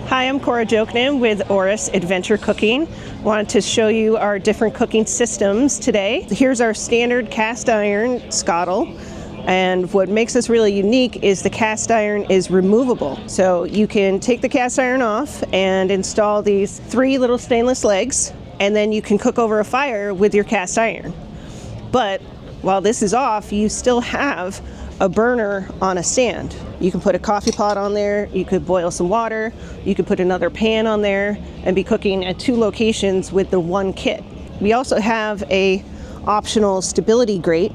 Hi, I'm Cora with ORIS Adventure Cooking. Wanted to show you our different cooking systems today. Here's our standard cast iron Skottle. And what makes this really unique is the cast iron is removable. So you can take the cast iron off and install these 3 little stainless legs, and then you can cook over a fire with your cast iron. But while this is off, you still have a burner on a stand. You can put a coffee pot on there, you could boil some water, you could put another pan on there and be cooking at 2 locations with the one kit. We also have a optional stability grate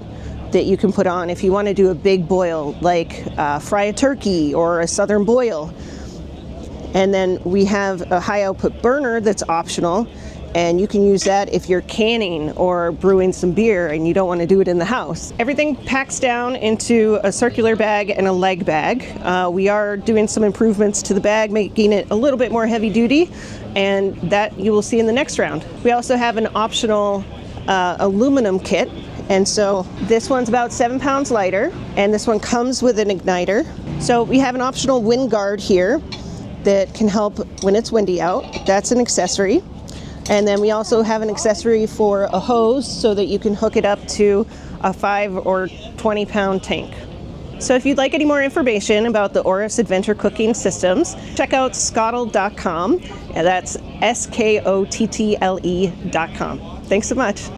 that you can put on if you want to do a big boil, like fry a turkey or a southern boil. And then we have a high output burner that's optional, and you can use that if you're canning or brewing some beer and you don't want to do it in the house. Everything packs down into a circular bag and a leg bag. We are doing some improvements to the bag, making it a little bit more heavy duty, and that you will see in the next round. We also have an optional aluminum kit, and so this one's about 7 pounds lighter, and this one comes with an igniter. So we have an optional wind guard here that can help when it's windy out. That's an accessory. And then we also have an accessory for a hose so that you can hook it up to a 5 or 20 pound tank. So if you'd like any more information about the ORIS Adventure Cooking systems, check out Skottle.com. That's Skottle.com. Thanks so much.